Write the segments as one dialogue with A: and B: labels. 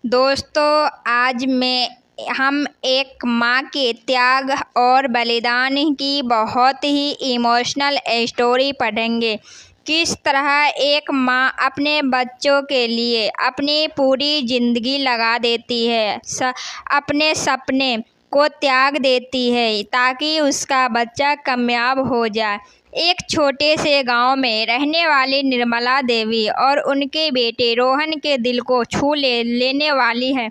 A: दोस्तों, आज हम एक माँ के त्याग और बलिदान की बहुत ही इमोशनल स्टोरी पढ़ेंगे। किस तरह एक माँ अपने बच्चों के लिए अपनी पूरी ज़िंदगी लगा देती है, अपने सपने को त्याग देती है ताकि उसका बच्चा कामयाब हो जाए। एक छोटे से गांव में रहने वाली निर्मला देवी और उनके बेटे रोहन के दिल को छू लेने वाली है।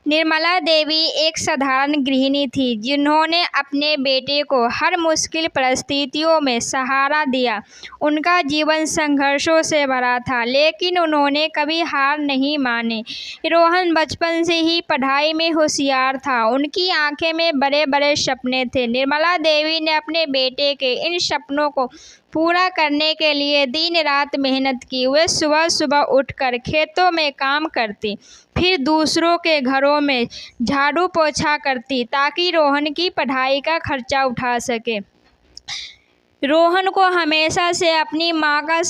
A: निर्मला देवी एक साधारण गृहिणी थी जिन्होंने अपने बेटे को हर मुश्किल परिस्थितियों में सहारा दिया। उनका जीवन संघर्षों से भरा था, लेकिन उन्होंने कभी हार नहीं मानी। रोहन बचपन से ही पढ़ाई में होशियार था, उनकी आंखें में बड़े बड़े सपने थे। निर्मला देवी ने अपने बेटे के इन सपनों को पूरा करने के लिए दिन रात मेहनत की। वे सुबह सुबह उठकर खेतों में काम करती, फिर दूसरों के घरों में झाड़ू पोछा करती ताकि रोहन की पढ़ाई का खर्चा उठा सके। रोहन को हमेशा से अपनी माँ का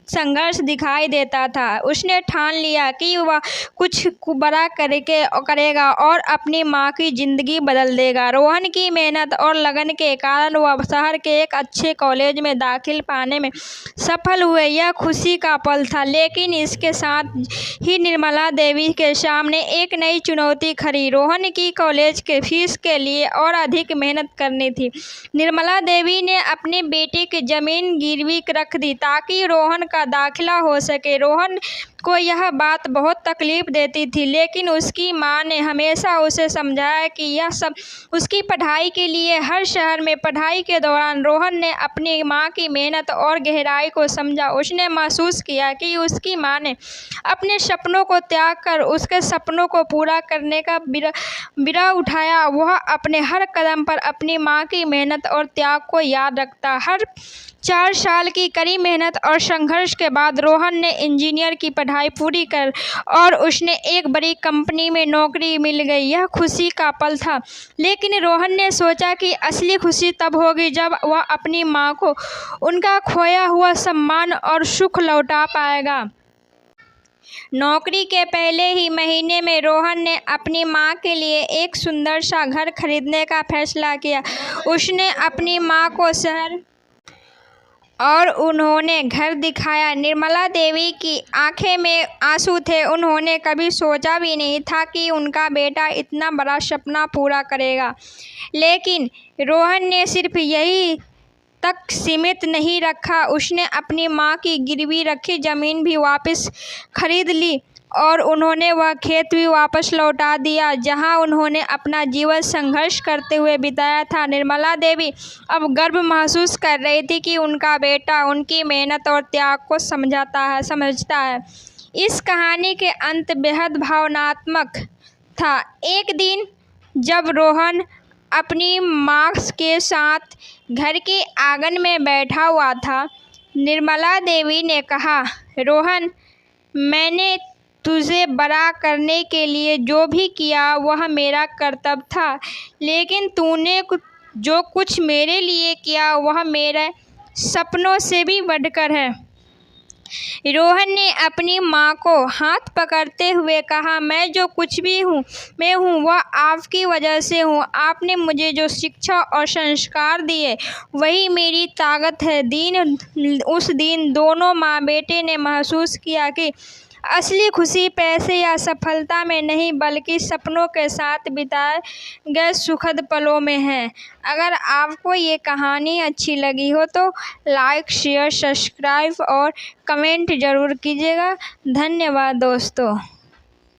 A: संघर्ष दिखाई देता था। उसने ठान लिया कि वह कुछ बड़ा करेगा और अपनी माँ की ज़िंदगी बदल देगा। रोहन की मेहनत और लगन के कारण वह शहर के एक अच्छे कॉलेज में दाखिल पाने में सफल हुए। यह खुशी का पल था, लेकिन इसके साथ ही निर्मला देवी के सामने एक नई चुनौती खड़ी। रोहन की कॉलेज के फीस के लिए और अधिक मेहनत करनी थी। निर्मला देवी ने अपने बेटे की ज़मीन गिरवी रख दी ताकि रोहन का दाखिला हो सके। रोहन को यह बात बहुत तकलीफ देती थी, लेकिन उसकी माँ ने हमेशा उसे समझाया कि यह सब उसकी पढ़ाई के लिए। हर शहर में पढ़ाई के दौरान रोहन ने अपनी माँ की मेहनत और गहराई को समझा। उसने महसूस किया कि उसकी माँ ने अपने सपनों को त्याग कर उसके सपनों को पूरा करने का बीड़ा उठाया। वह अपने हर कदम पर अपनी माँ की मेहनत और त्याग को याद रखता। हर 4 साल की कड़ी मेहनत और संघर्ष के बाद रोहन ने इंजीनियर की पढ़ाई पूरी कर और उसने एक बड़ी कंपनी में नौकरी मिल गई। यह खुशी का पल था, लेकिन रोहन ने सोचा कि असली खुशी तब होगी जब वह अपनी माँ को उनका खोया हुआ सम्मान और सुख लौटा पाएगा। नौकरी के पहले ही महीने में रोहन ने अपनी माँ के लिए एक सुंदर सा घर खरीदने का फैसला किया। उसने अपनी माँ को शहर और उन्होंने घर दिखाया। निर्मला देवी की आंखें में आंसू थे। उन्होंने कभी सोचा भी नहीं था कि उनका बेटा इतना बड़ा सपना पूरा करेगा। लेकिन रोहन ने सिर्फ यही तक सीमित नहीं रखा। उसने अपनी माँ की गिरवी रखी ज़मीन भी वापस खरीद ली और उन्होंने वह खेत भी वापस लौटा दिया जहां उन्होंने अपना जीवन संघर्ष करते हुए बिताया था। निर्मला देवी अब गर्व महसूस कर रही थी कि उनका बेटा उनकी मेहनत और त्याग को समझता है। इस कहानी के अंत बेहद भावनात्मक था। एक दिन जब रोहन अपनी माँ के साथ घर के आंगन में बैठा हुआ था, निर्मला देवी ने कहा, रोहन, मैंने तुझे बड़ा करने के लिए जो भी किया वह मेरा कर्तव्य था, लेकिन तूने जो कुछ मेरे लिए किया वह मेरे सपनों से भी बढ़कर है। रोहन ने अपनी माँ को हाथ पकड़ते हुए कहा, मैं जो कुछ भी हूँ वह आपकी वजह से हूँ। आपने मुझे जो शिक्षा और संस्कार दिए वही मेरी ताकत है। उस दिन दोनों माँ बेटे ने महसूस किया कि असली खुशी पैसे या सफलता में नहीं, बल्कि सपनों के साथ बिताए गए सुखद पलों में है। अगर आपको ये कहानी अच्छी लगी हो तो लाइक, शेयर, सब्सक्राइब और कमेंट ज़रूर कीजिएगा। धन्यवाद दोस्तों।